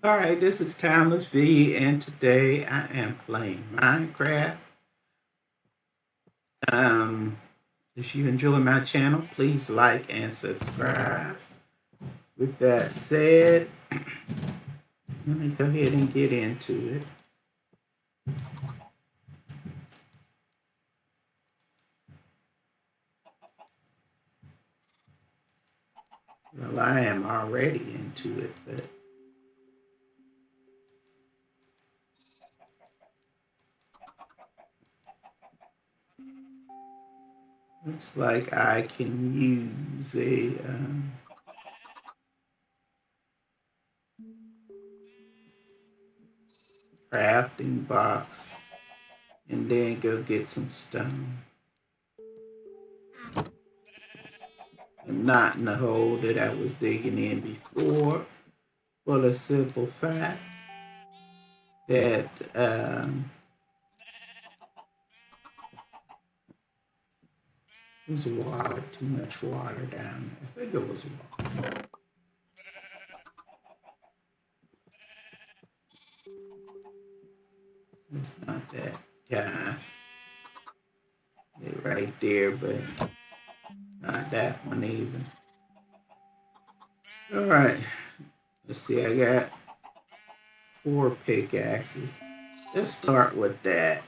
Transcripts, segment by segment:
All right, this is Timeless V, and today I am playing Minecraft. Um, if you enjoy my channel, please like and subscribe. With that said, let me go ahead and get into it. Well, I am already into it, but looks like I can use a crafting box and then go get some stone. I'm not in the hole that I was digging in before, for the simple fact that it was water, too much water down there. I think it was water. It's not that guy. They're right there, but not that one either. All right, let's see. I got 4 pickaxes. Let's start with that.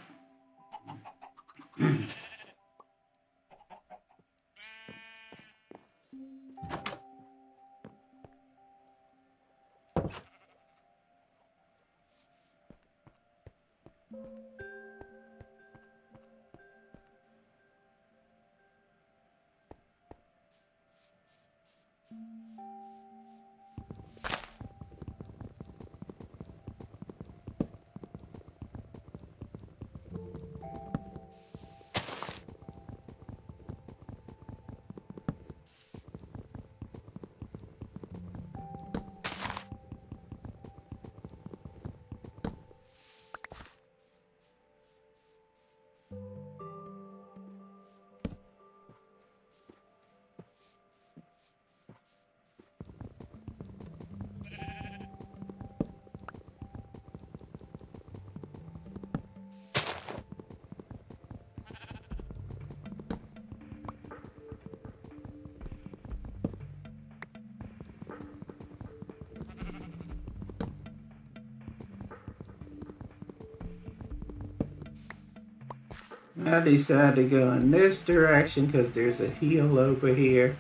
I decided to go in this direction because there's a hill over here,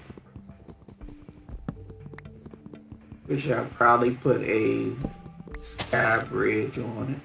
which I'll probably put a sky bridge on it.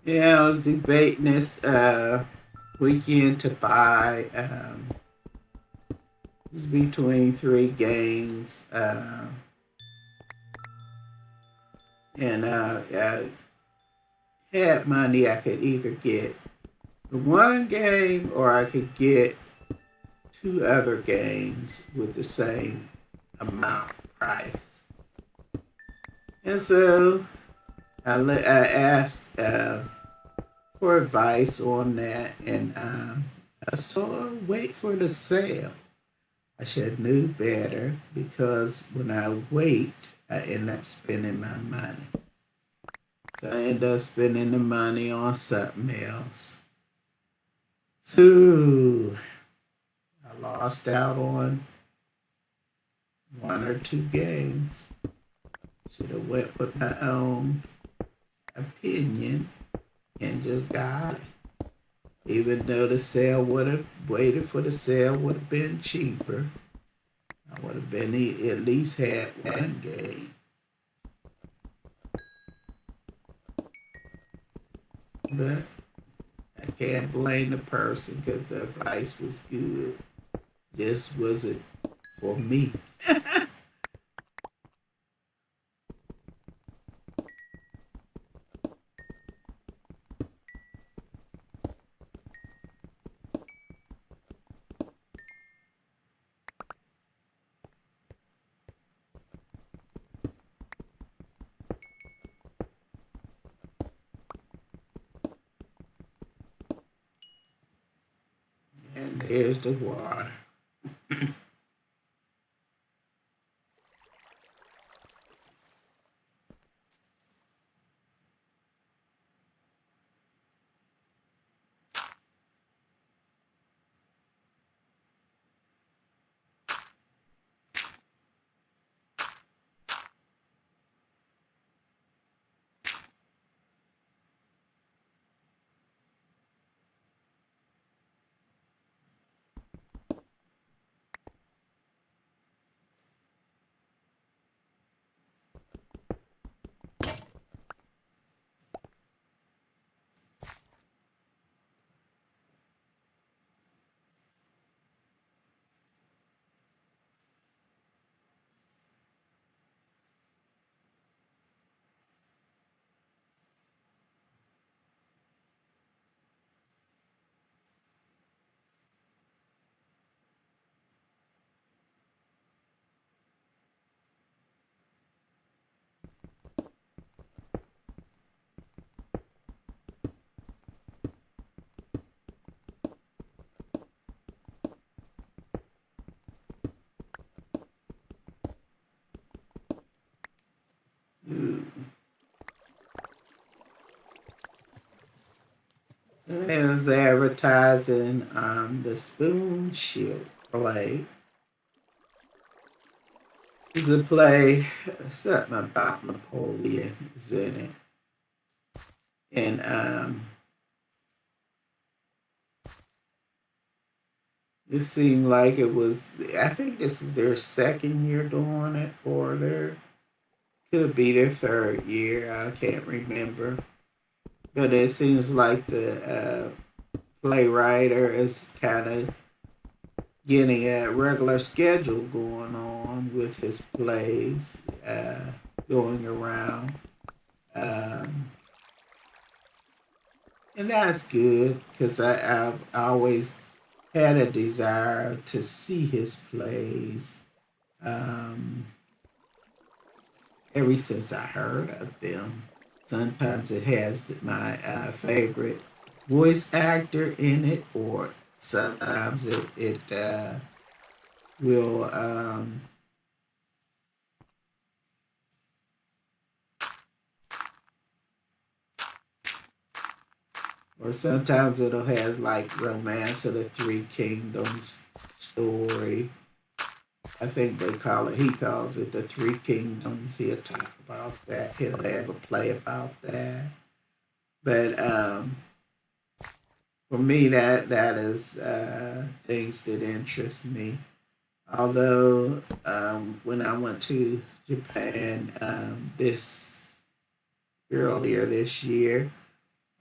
Yeah, I was debating this weekend to buy it's between three games, and had money. I could either get the one game or I could get two other games with the same amount price. And so I asked for advice on that, and I was told wait for the sale. I should have knew better because when I wait, I end up spending my money. So I end up spending the money on something else. So I lost out on one or two games. Should have went with my own opinion and just got it. Even though the sale would have waited for the sale would have been cheaper. I would have been at least had one game. But I can't blame the person because the advice was good. Just wasn't for me. And there's the water. It was advertising the spoon shield play. It's a play, something about Napoleon is in it. And it seemed like it was, I think this is their second year doing it, or their, could be their third year. I can't remember. But it seems like the playwright is kind of getting a regular schedule going on with his plays going around. Um, and that's good because I always had a desire to see his plays um, ever since I heard of them. Sometimes it has my favorite voice actor in it, or sometimes it will, or sometimes it'll have like Romance of the Three Kingdoms story. I think they call it. He calls it the Three Kingdoms. He'll talk about that. He'll have a play about that. But for me, that is things that interest me. Although when I went to Japan this earlier this year,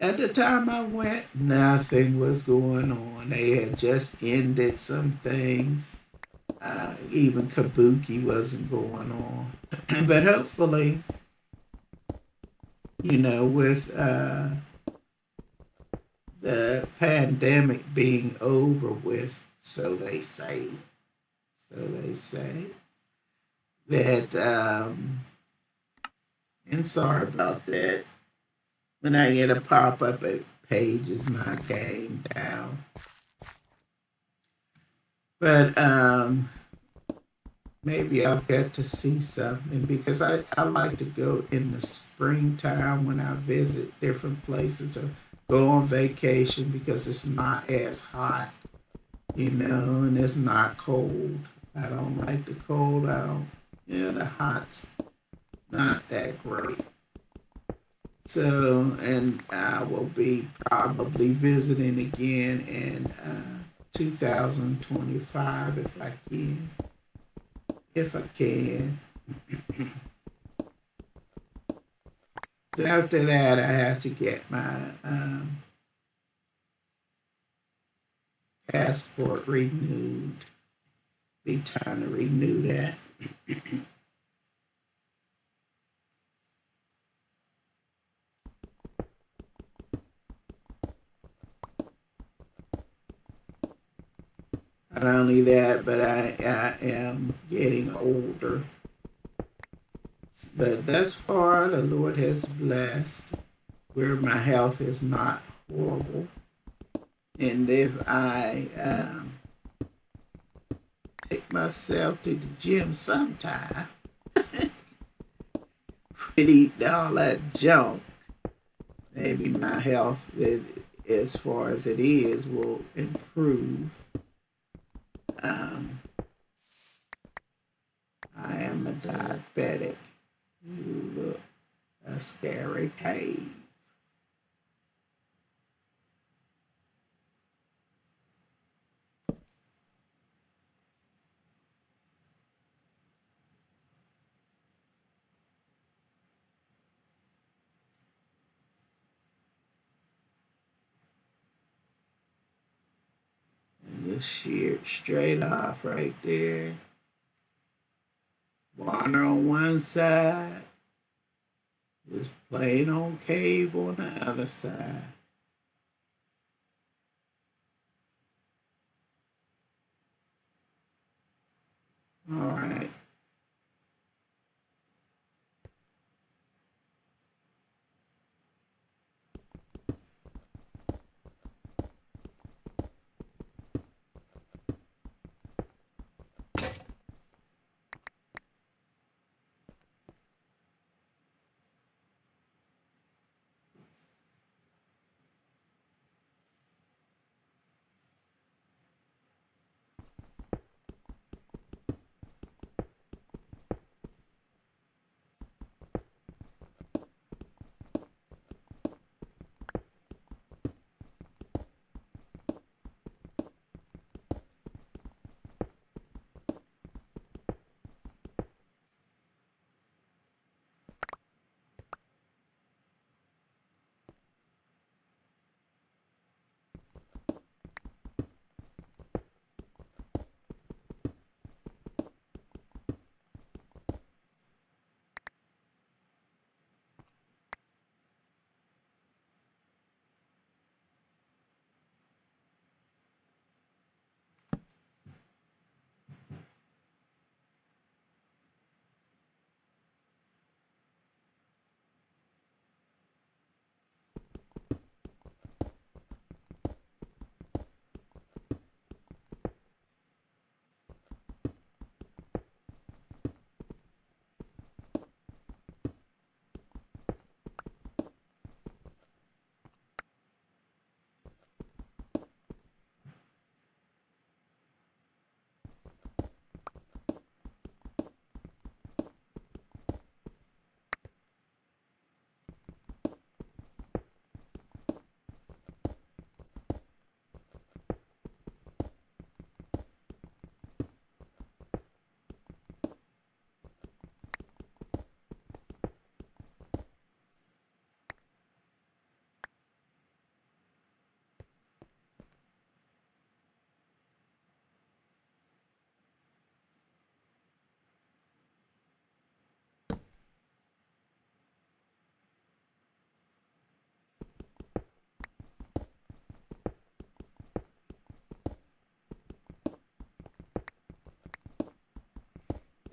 At the time I went, nothing was going on. They had just ended some things. Even Kabuki wasn't going on. But hopefully, with the pandemic being over with, so they say, that, and sorry about that, when I get a pop up at pages my game down. But maybe I'll get to see something because I like to go in the springtime when I visit different places or go on vacation because it's not as hot, and it's not cold. I don't like the cold. I don't, the hot's not that great. So, and I will be probably visiting again in 2025 if I can. If I can. So after that, I have to get my passport renewed. Be time to renew that. Not only that, but I am getting older. But thus far, the Lord has blessed where my health is not horrible. And if I take myself to the gym sometime, and eat all that junk, maybe my health, as far as it is, will improve. Um, I am a diabetic. You look a scary cave. And just sheared straight off right there. Water on one side, just plain old cave on the other side. All right.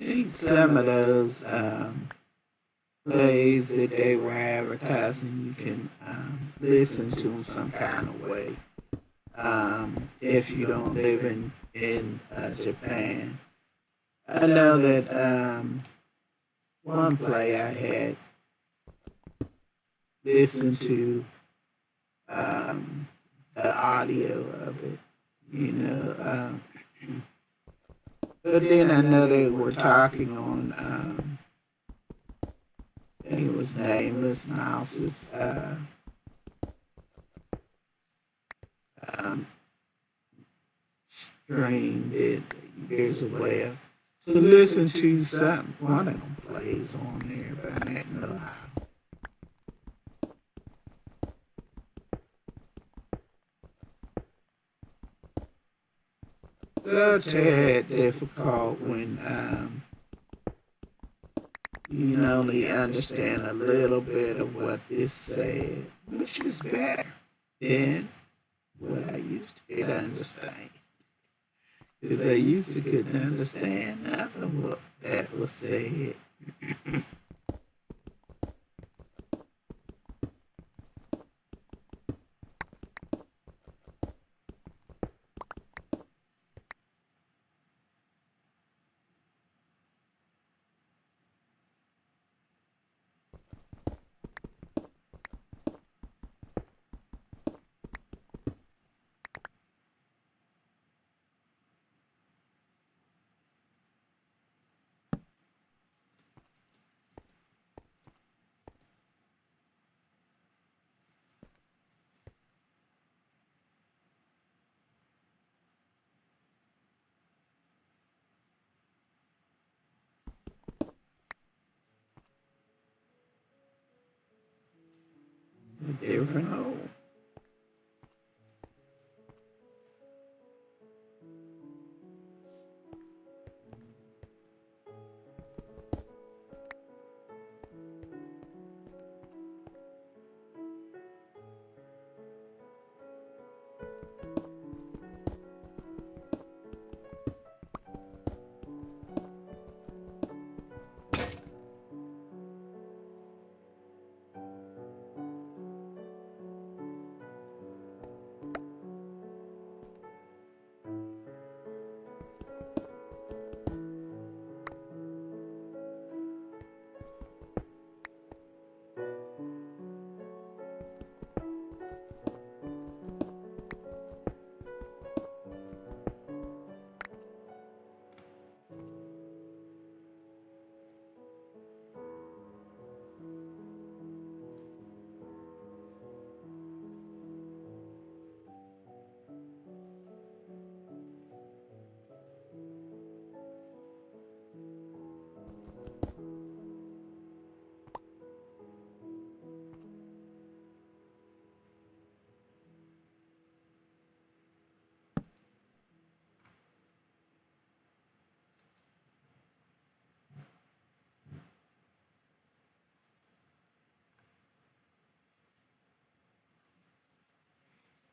think some of those plays that they were advertising, you can listen to in some kind of way. If you don't live in Japan, I know that one play I had listened to the audio of it, you know. But then I know they were talking on, I think it was Nameless Mouse's um, stream that there's a way to listen to something. One of them plays on there, but I didn't know how. So a tad difficult when you can only understand a little bit of what is said, which is better than what I used to be able to understand. Because I used to couldn't understand nothing what that was said. A different hole.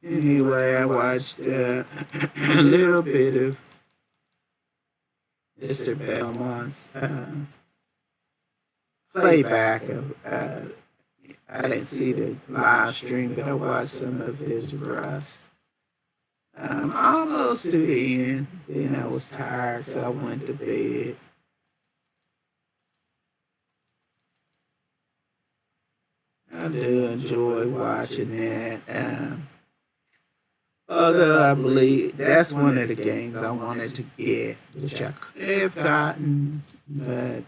Anyway, I watched a little bit of Mr. Belmont's playback of. I didn't see the live stream, but I watched some of his Rust. Almost to the end. Then I was tired, so I went to bed. I do enjoy watching that. Although I believe that's one of the games I wanted to get, which I could have gotten, but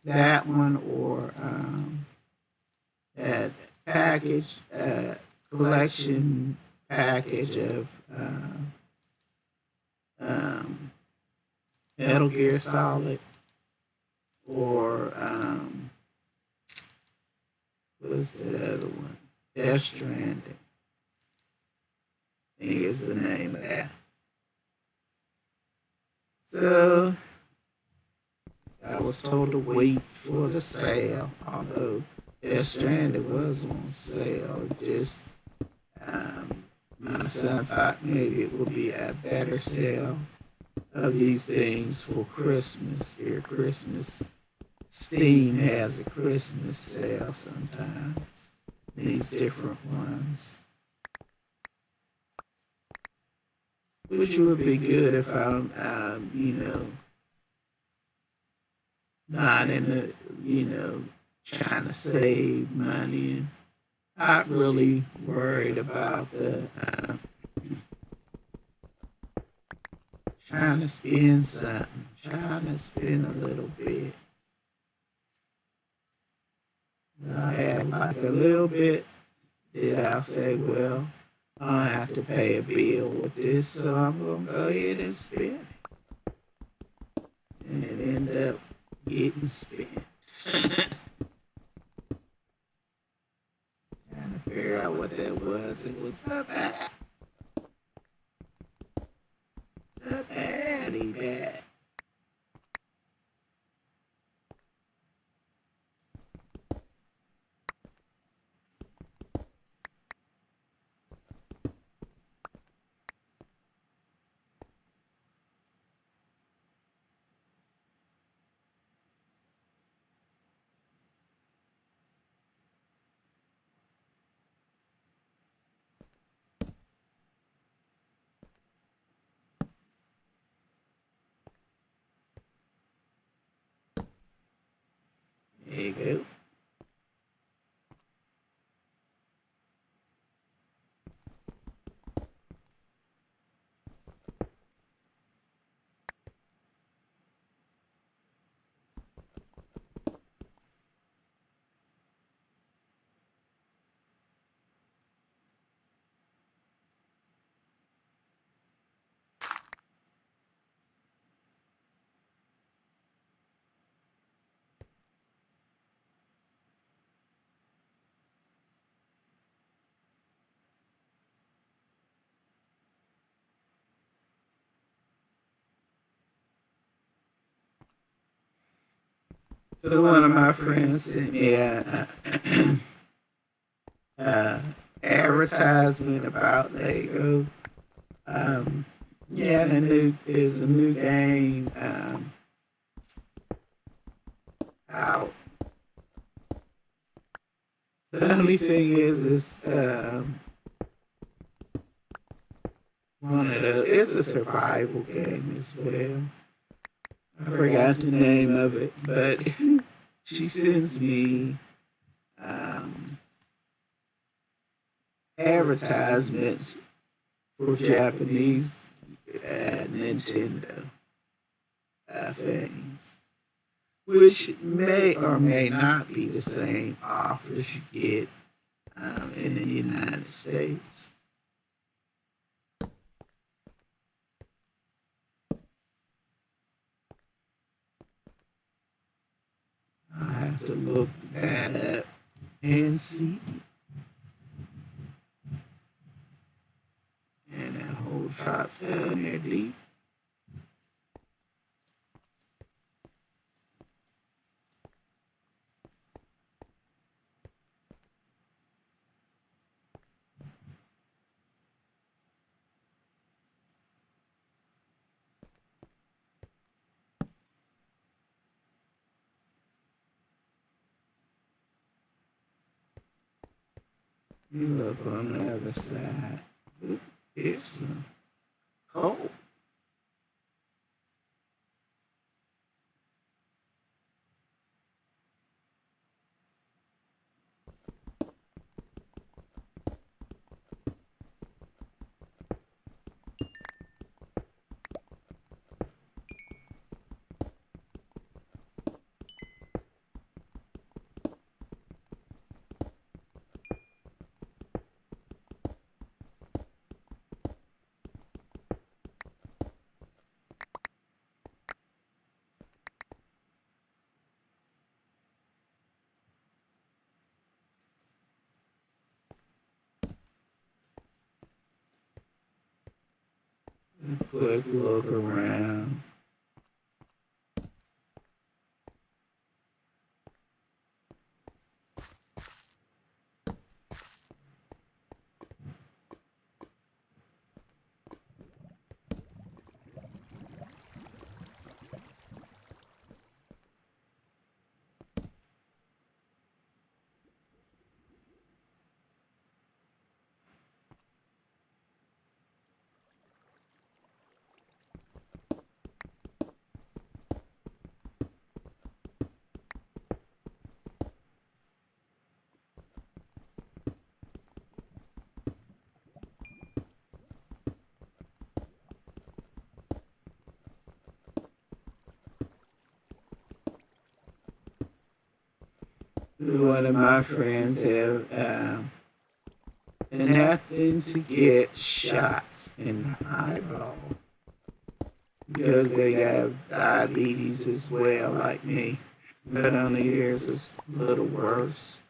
that one or that package, collection package of um, Metal Gear Solid or what's the other one? Death Stranding. I think is the name of that. So I was told to wait for the sale, although Death Stranding was on sale. Just my son thought maybe it would be a better sale of these things for Christmas. Their Christmas. Steam has a Christmas sale sometimes. These different ones. Which would be good if I'm, not in the, trying to save money and not really worried about the trying to spend something, trying to spend a little bit. I have like a little bit that I'll say, well, I have to pay a bill with this, so I'm gonna go ahead and spend it, and it end up getting spent. Trying to figure out what that was. It was so bad, so bad. There you go. So one of my friends sent me a advertisement about Lego. Um, yeah, there's a new game out. The only thing is it's a survival game as well. I forgot the name of it, but she sends me advertisements for Japanese Nintendo things, which may or may not be the same offers you get in the United States. I have to look that up and see. And that whole shop's down there deep. You look on the other side. Here's some coal. Quick look around. one of my friends have been having to get shots in the eyeball because they have diabetes as well, like me. But only theirs is a little worse.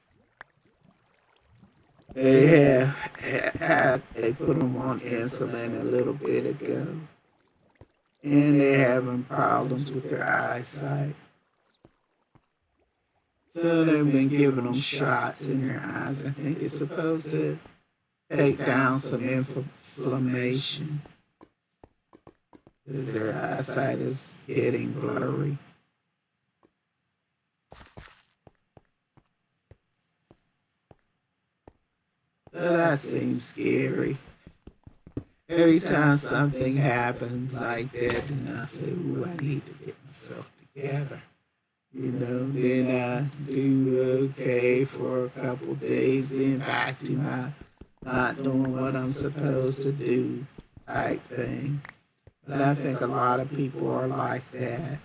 They put them on insulin a little bit ago, and they're having problems with their eyesight. So they've been giving them shots in their eyes. I think it's supposed to take down some inflammation because their eyesight is getting blurry. So that seems scary. Every time something happens like that, then I say, ooh, I need to get myself together. Then I do okay for a couple days, then back to my not doing what I'm supposed to do type thing. But I think a lot of people are like that.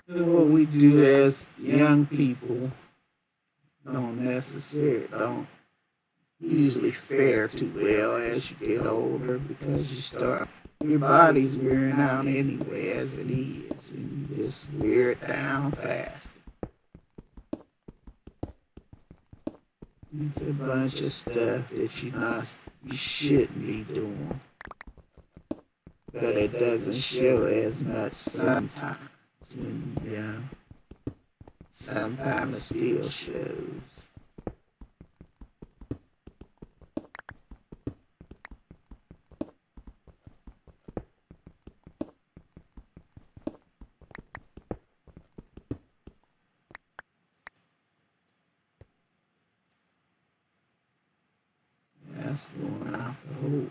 What we do as young people don't usually fare too well as you get older because your body's wearing out anyway as it is, and you just wear it down fast. It's a bunch of stuff that you shouldn't be doing, but it doesn't show as much sometimes when you're young. Sometimes it still shows. That's going out the hole.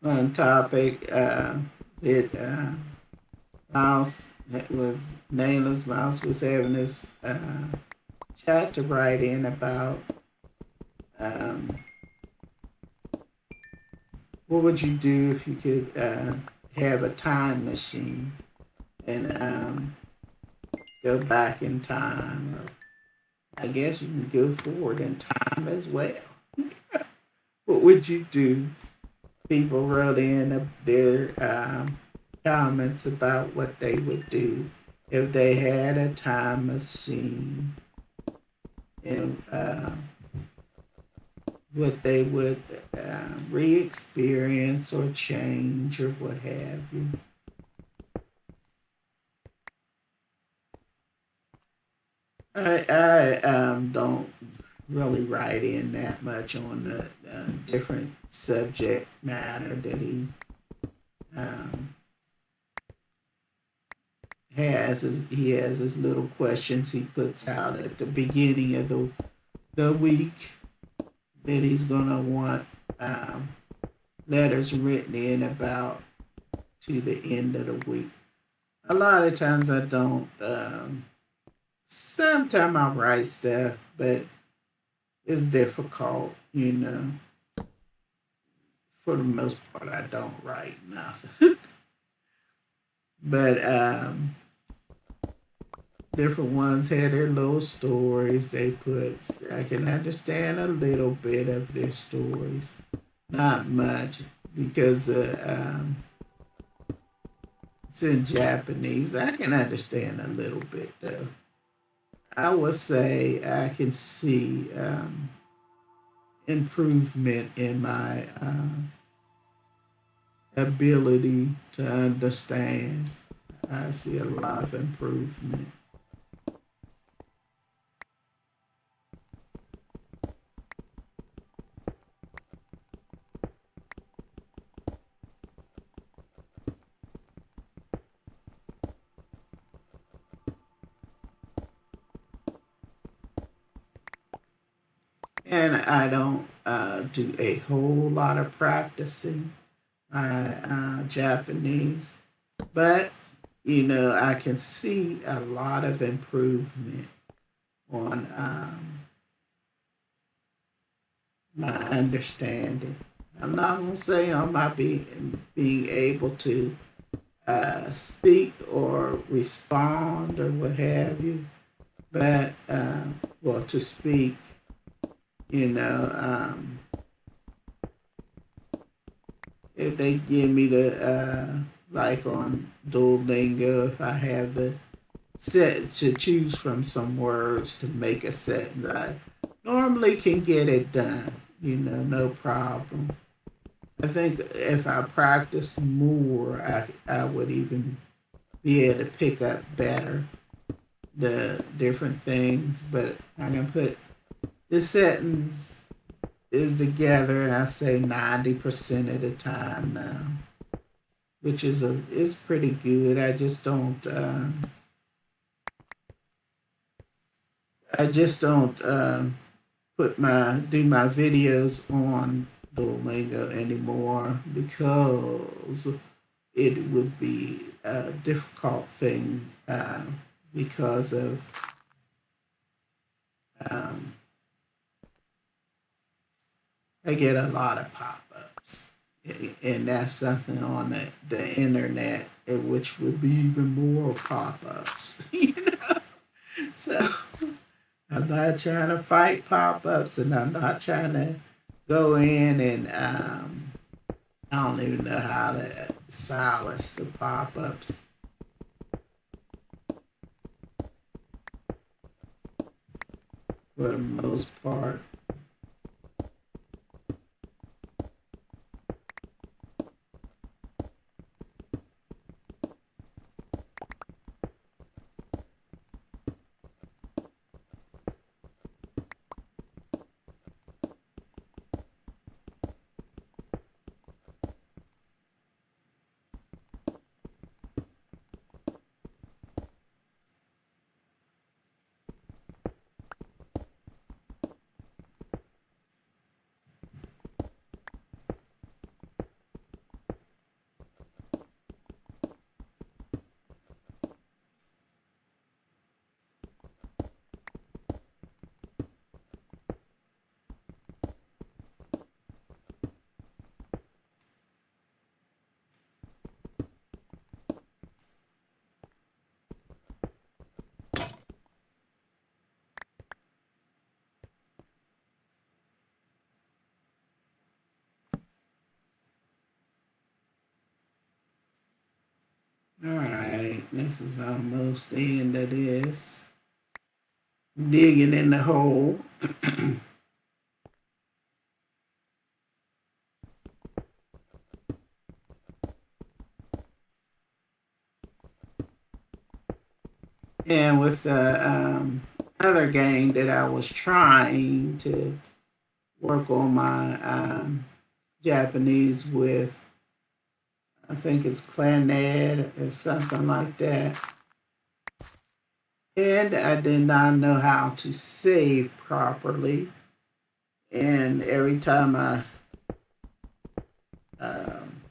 One topic that Mouse that was nameless Mouse was having this chat to write in about um, what would you do if you could have a time machine and go back in time, or I guess you can go forward in time as well. What would you do? People wrote in their comments about what they would do if they had a time machine and what they would re-experience or change or what have you. I don't really write in that much on the different subject matter that he um, he has his little questions he puts out at the beginning of the week that he's gonna want um, letters written in about to the end of the week. A lot of times I don't. Sometimes I write stuff, but it's difficult, you know. For the most part, I don't write nothing. But different ones had their little stories they put. I can understand a little bit of their stories, not much, because it's in Japanese. I can understand a little bit though. I would say I can see improvement in my ability to understand. I see a lot of improvement. And I don't do a whole lot of practicing my Japanese, but you know, I can see a lot of improvement on my understanding. I'm not gonna say I'm not being able to speak or respond or what have you, but well, to speak, you know, if they give me the like on Duolingo, if I have the set to choose from some words to make a sentence, I normally can get it done. You know, no problem. I think if I practice more, I would even be able to pick up better the different things. But I can put this sentence is together, and I say 90% of the time now, which is pretty good. I just don't put my do my videos on Duolingo anymore because it would be a difficult thing because of um, I get a lot of pop ups. And that's something on the internet, which would be even more pop ups. You know? So I'm not trying to fight pop ups and I'm not trying to go in and I don't even know how to silence the pop ups for the most part. All right, this is almost the end of this. Digging in the hole. And with the other game that I was trying to work on my Japanese with, I think it's Clannad or something like that. and I did not know how to save properly. And every time I um,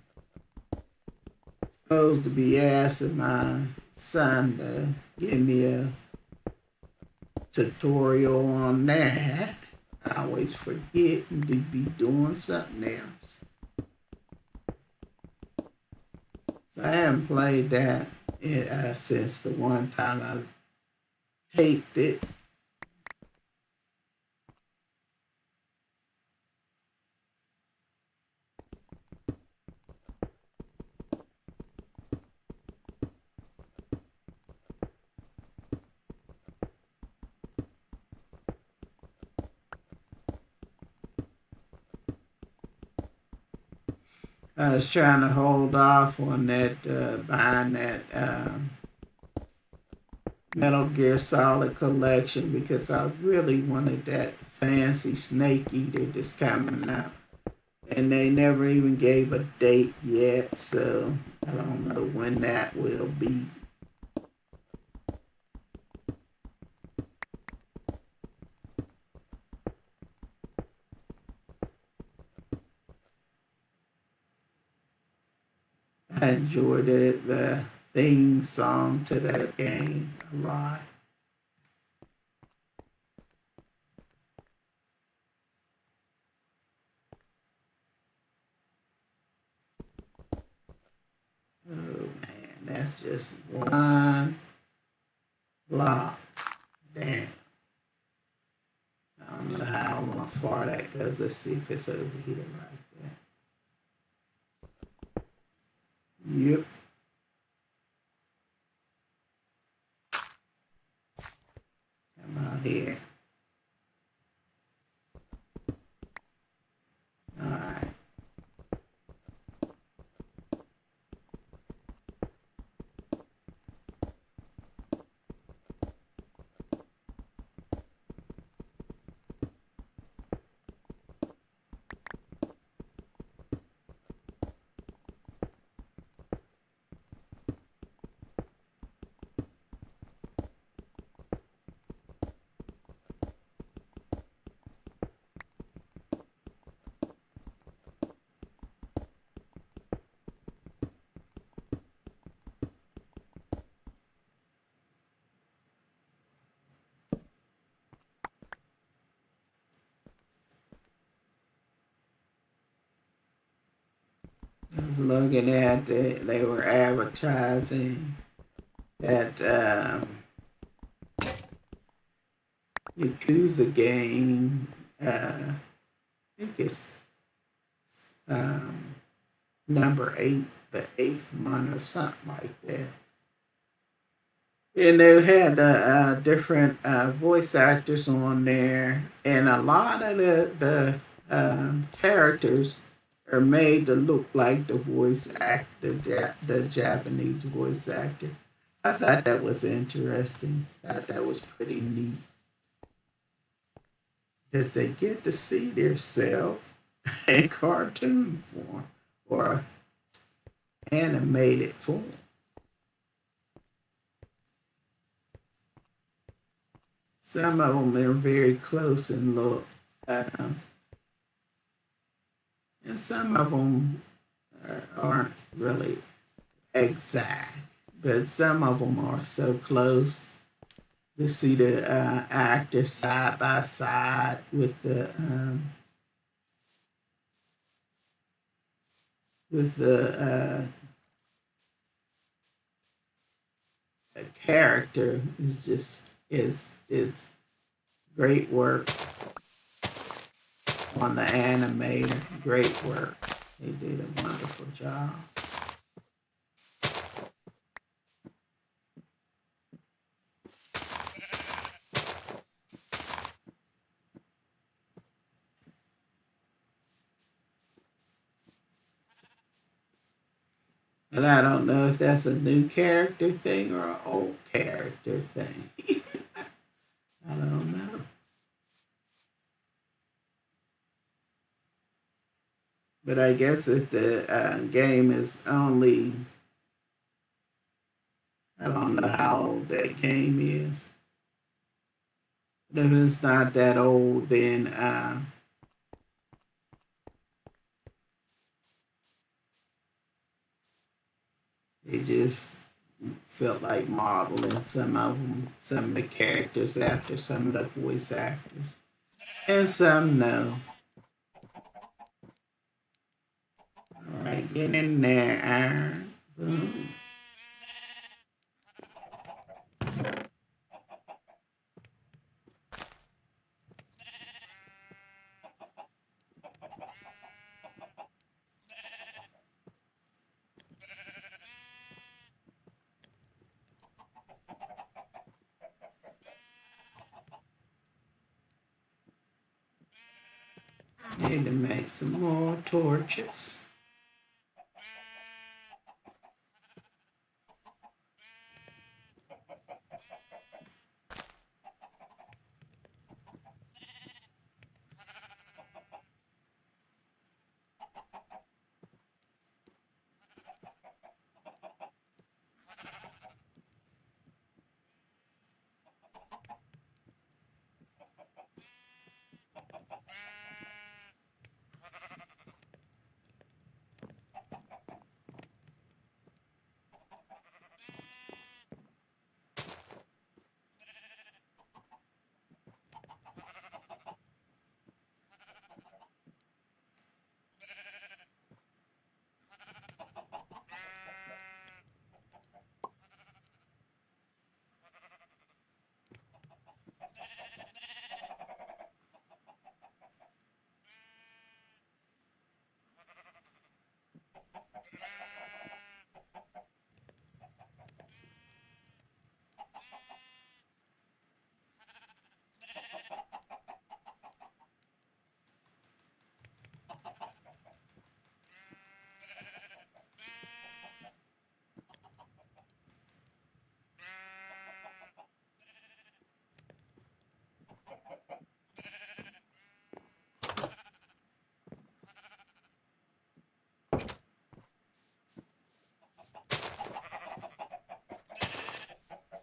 supposed to be asking my son to give me a tutorial on that, I always forget and to be doing something else. So I haven't played that since the one time I taped it. I was trying to hold off on that buying that Metal Gear Solid collection because I really wanted that fancy Snake Eater that's coming out. And they never even gave a date yet, so I don't know when that will be. I enjoyed it, the theme song to that game a lot. Oh man, that's just one block. Damn. I don't know how far that goes. Let's see if it's over here like that. Yep. Come out here. Alright. I was looking at they were advertising that Yakuza game. I think it's um, number 8, the 8th one or something like that. And they had the different voice actors on there, and a lot of the characters are made to look like the voice actor, the Japanese voice actor. I thought that was interesting. I thought that was pretty neat that they get to see themselves in cartoon form or animated form. Some of them are very close in look, um, and some of them aren't really exact, but some of them are so close. You see the actors side by side with the character is just is it's great work on the animator. Great work. They did a wonderful job. And I don't know if that's a new character thing or an old character thing. I don't know. But I guess if the game is only I don't know how old that game is. But if it's not that old, then it just felt like modeling some of them, some of the characters after some of the voice actors, and some no. All right, get in there, Iron. Boom. Need to make some more torches.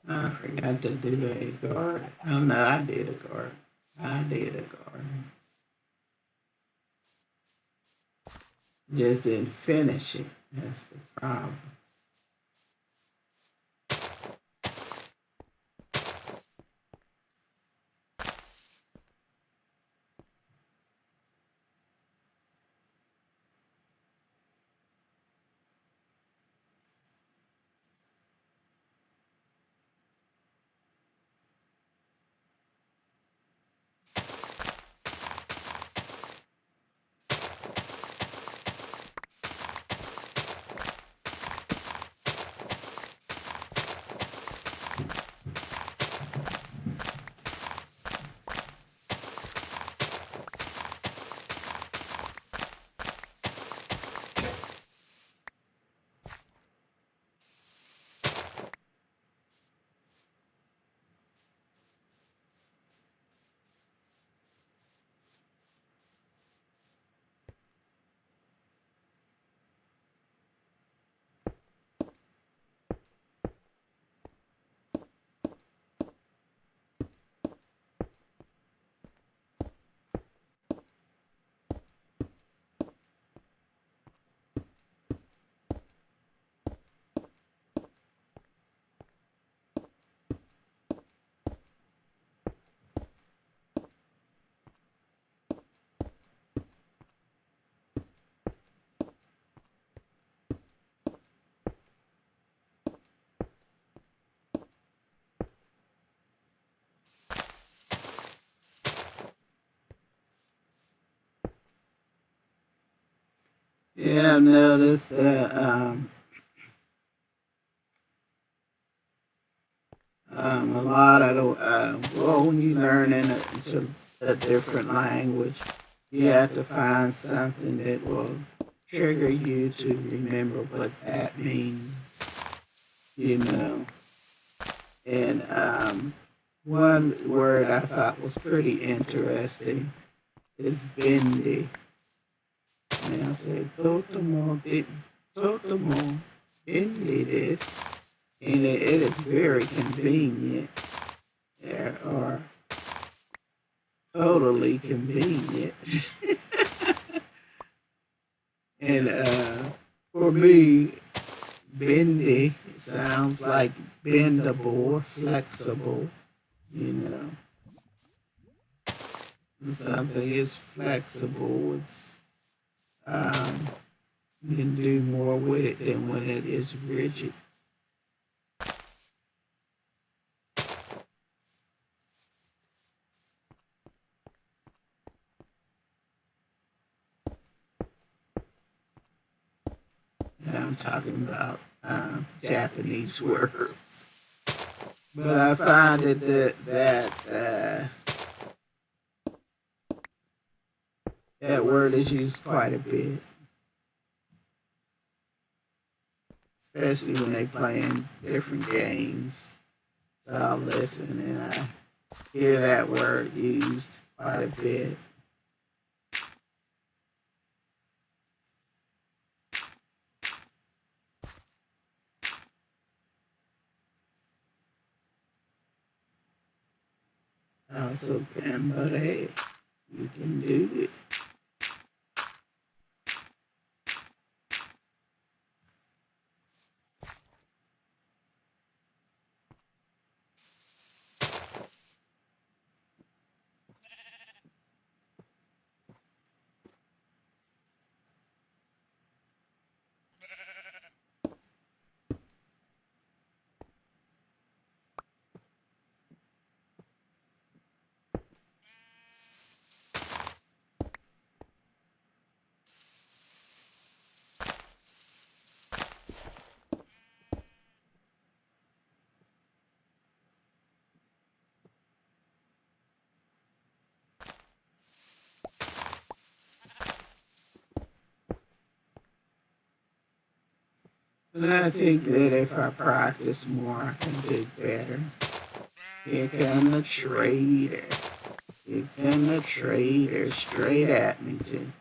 I forgot to do a guard. Oh no, I did a guard. I did a guard. Just didn't finish it. That's the problem. Yeah, I've noticed that a lot of the well, when you learn a different language, you have to find something that will trigger you to remember what that means. You know, and one word I thought was pretty interesting is bendy. And I said, Totomo, bendy this. And it is very convenient. There are totally convenient. And for me, bendy sounds like bendable or flexible. You know, something is flexible. It's um, you can do more with it than when it is rigid. And I'm talking about Japanese words, but I find it that word is used quite a bit, especially when they playing different games. So I'll listen and I hear that word used quite a bit. I also can, but hey, you can do it. And I think that if I practice more, I can do better. Here come the trader. Here come the trader straight at me, too.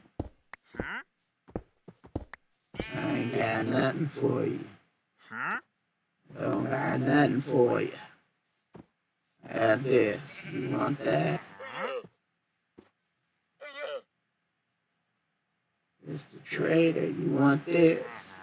I ain't got nothing for you. Don't got nothing for you. I have this. You want that? Mr. Trader, you want this?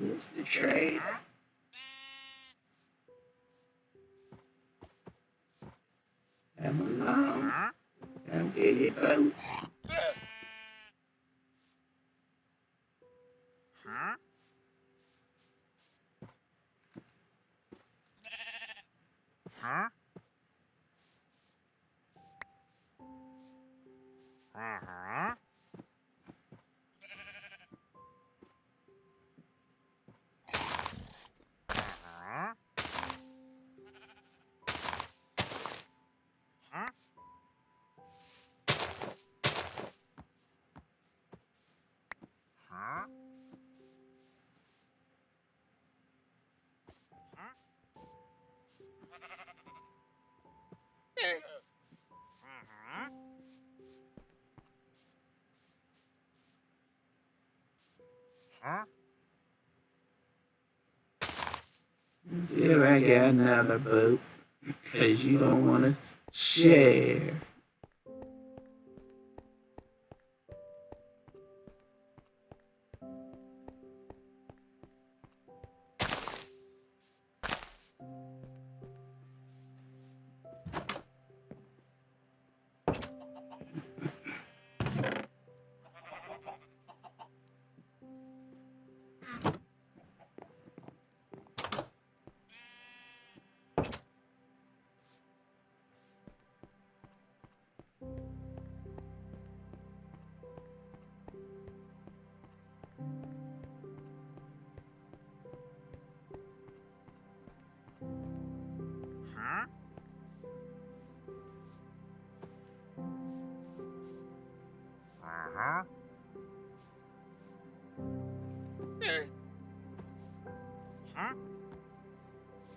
Mr. Trader. Come along. Come get your boat. See if I got another boat. Because you don't want to share.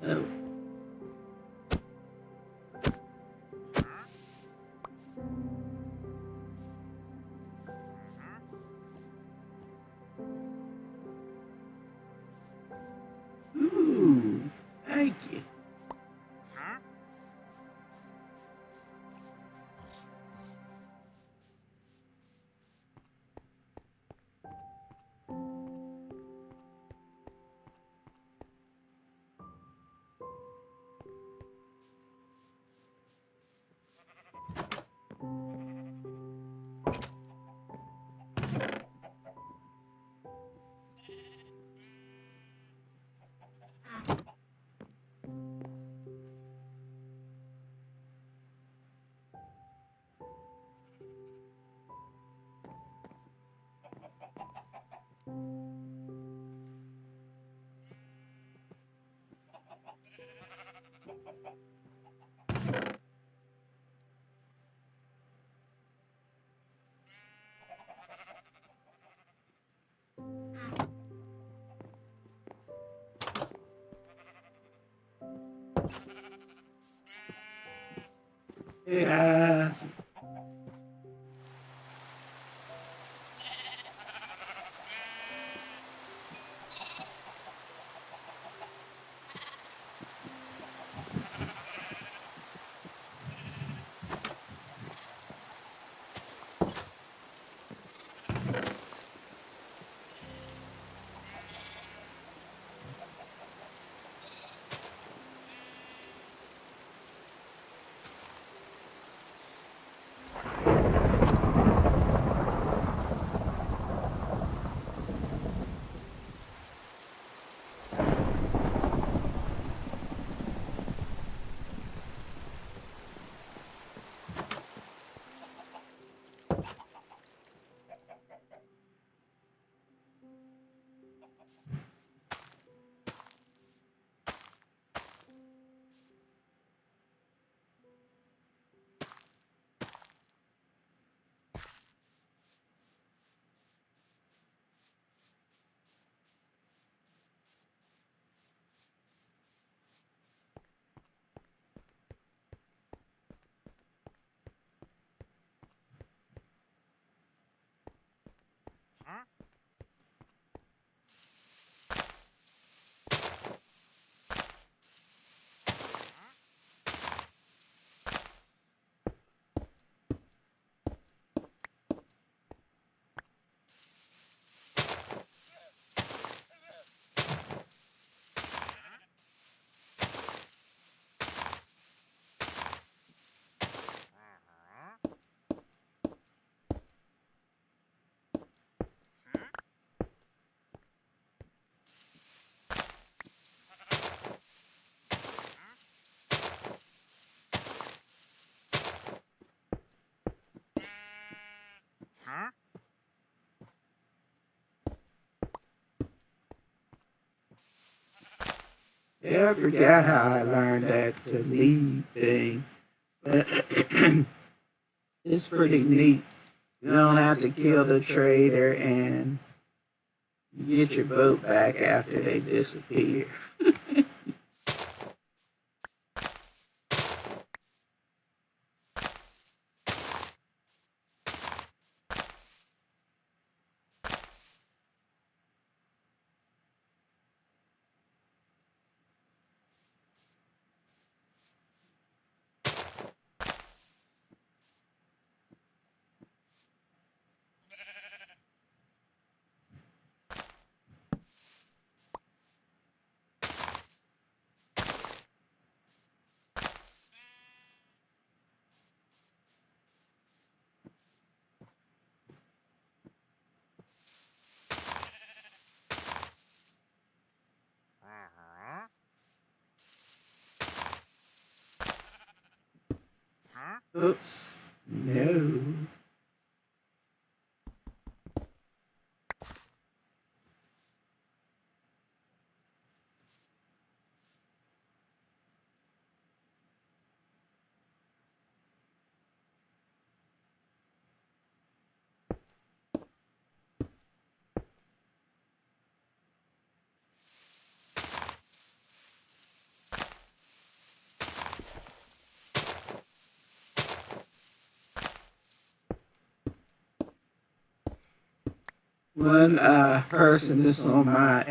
Oh. Ooh, thank you. Yeah. Yeah, I forgot how I learned that to lead thing. But it's pretty neat. You don't have to kill the trader and you get your boat back after they disappear. Oops. No. one person that's on my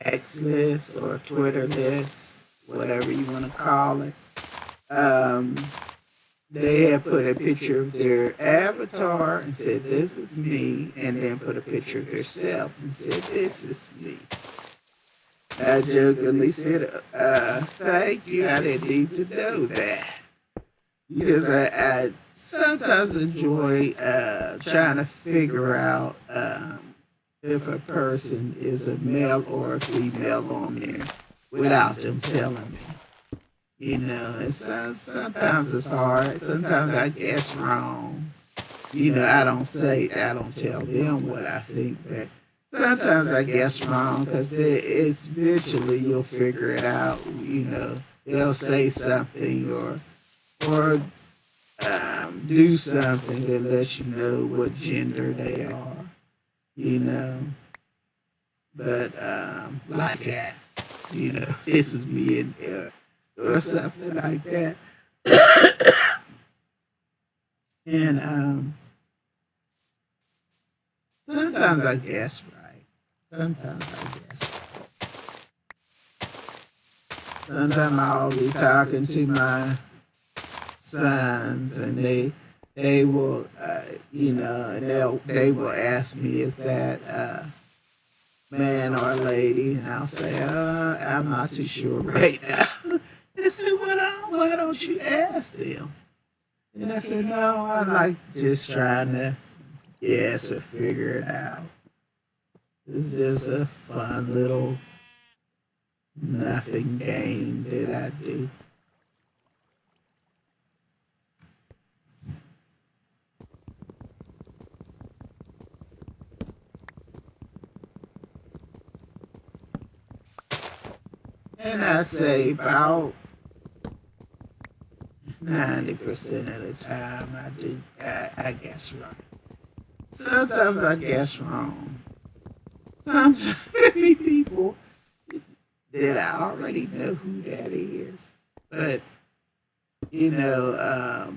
X list or Twitter list, whatever you want to call it. Um, they had put a picture of their avatar and said, "This is me," and then put a picture of themselves and said, "This is me." I jokingly said, "Thank you. I didn't need to know that." Because I sometimes enjoy trying to figure out if a person is a male or a female on there without them telling me. You know, and sometimes it's hard. Sometimes I guess wrong. You know, I don't tell them what I think, but sometimes I guess wrong because it's eventually you'll figure it out. You know, they'll say something or do something that lets you know what gender they are. You know, but like that. You know, this is me in there or something like that. And sometimes I guess right. Sometimes I guess. Sometimes I'll be talking to my sons, and they will, you know, they will ask me, "Is that man or lady?" And I'll say, "I'm not too sure right now." They say, why don't you ask them?" And I said, "No, I like just trying to guess or figure it out. It's just a fun little nothing game that I do." And I say about 90% of the time I do, I guess right. Sometimes I guess wrong. Sometimes maybe people that I already know who that is. But, you know,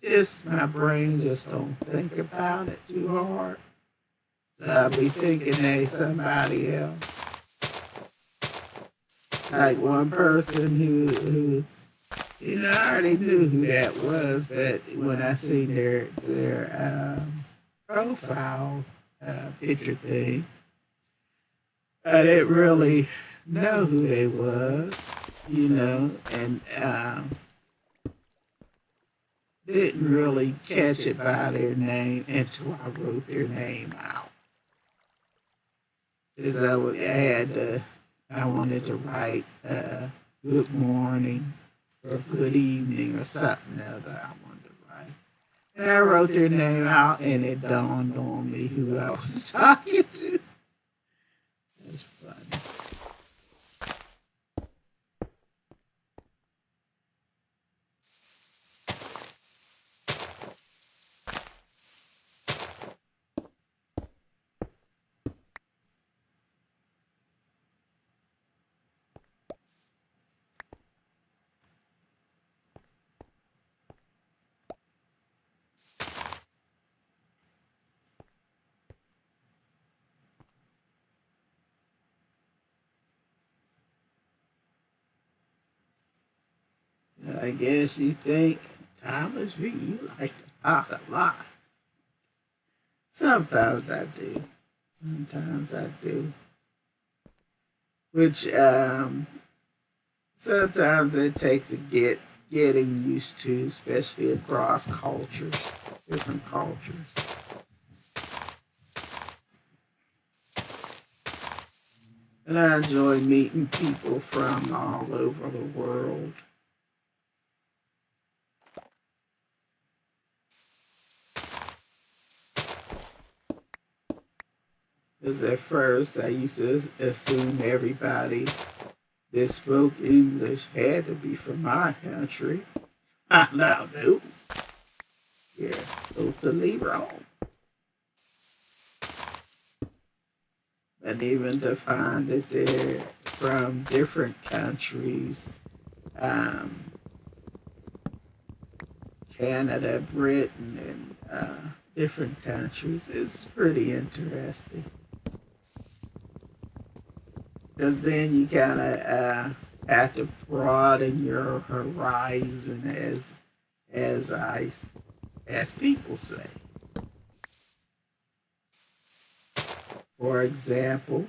just my brain just don't think about it too hard. So I'll be thinking they somebody else. Like one person who you know, I already knew who that was, but when I seen their profile picture thing, I didn't really know who they was, you know, and didn't really catch it by their name until I wrote their name out. Because I wanted to write good morning or good evening or something other I wanted to write. And I wrote their name out and it dawned on me who I was talking to. It's funny. I guess you think, Thomas V, you like to talk a lot. Sometimes I do. Sometimes I do. Which sometimes it takes getting used to, especially across cultures, different cultures. And I enjoy meeting people from all over the world. Because at first I used to assume everybody that spoke English had to be from my country. I now knew. Yeah, totally wrong. And even to find that they're from different countries, um, Canada, Britain, and different countries. It's pretty interesting. Because then you kind of have to broaden your horizon, as I as people say. For example,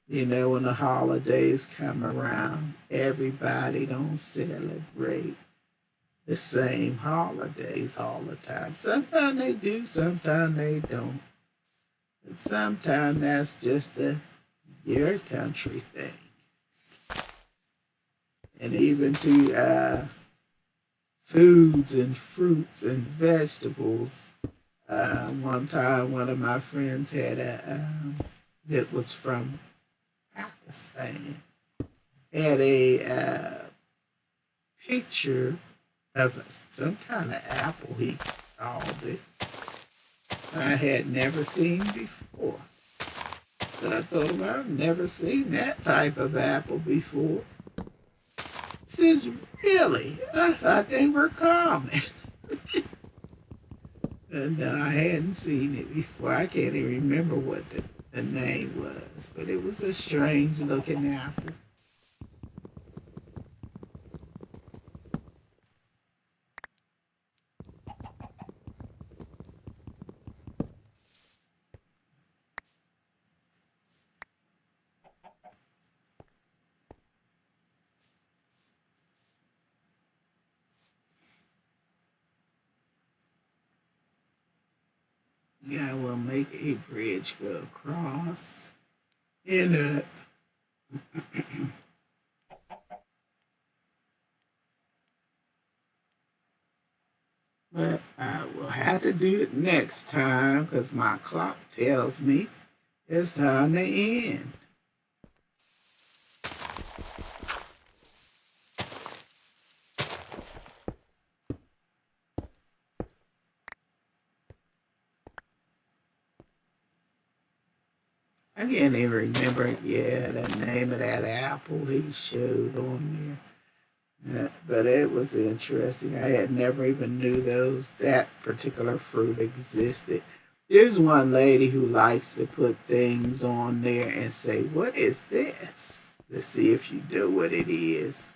when the holidays come around, everybody don't celebrate the same holidays all the time. Sometimes they do, sometimes they don't. But sometimes that's just your country thing. And even to foods and fruits and vegetables. One time, one of my friends had that was from Pakistan, had a picture of some kind of apple, he called it. I had never seen before. So I told him I've never seen that type of apple before. He says, really? I thought they were common. And I hadn't seen it before. I can't even remember what the name was, but it was a strange looking apple. Yeah, we'll make a bridge go across and up. But I will have to do it next time because my clock tells me it's time to end. I can't even remember, the name of that apple he showed on there. But it was interesting. I had never even knew that particular fruit existed. There's one lady who likes to put things on there and say, "What is this?" to see if you know what it is.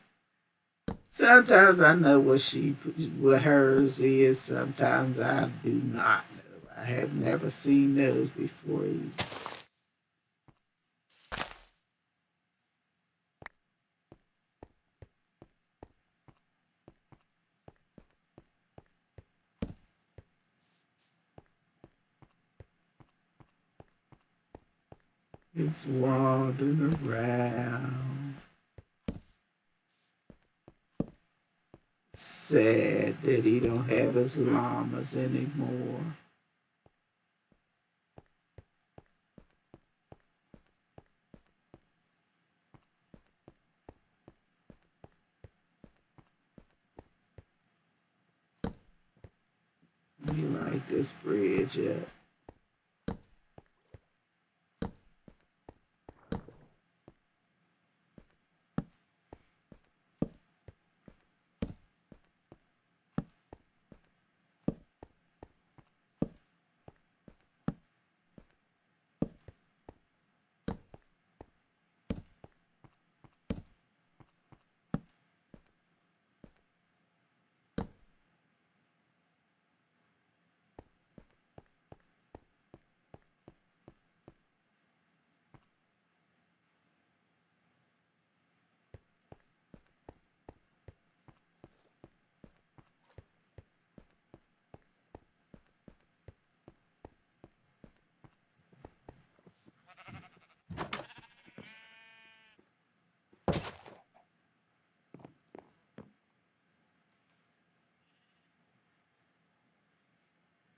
Sometimes I know what hers is. Sometimes I do not know. I have never seen those before either. It's wandering around. Sad that he don't have his llamas anymore. You like this bridge up.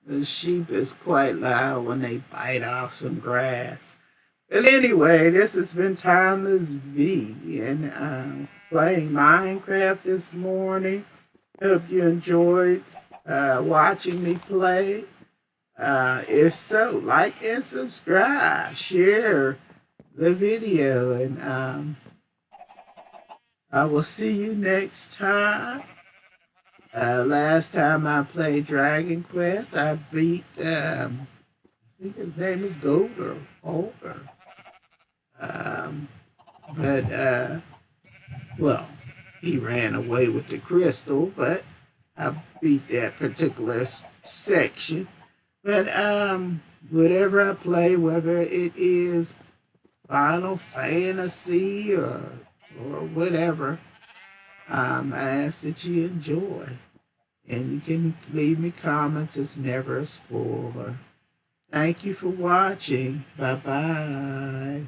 The sheep is quite loud when they bite off some grass. But anyway, this has been Timeless V and playing Minecraft this morning. Hope you enjoyed watching me play. If so, like and subscribe, share the video, and I will see you next time. Last time I played Dragon Quest, I beat, I think his name is Gold or Older. Um, but, well, he ran away with the crystal, but I beat that particular section. But whatever I play, whether it is Final Fantasy or whatever, I ask that you enjoy. And you can leave me comments. It's never a spoiler. Thank you for watching. Bye bye.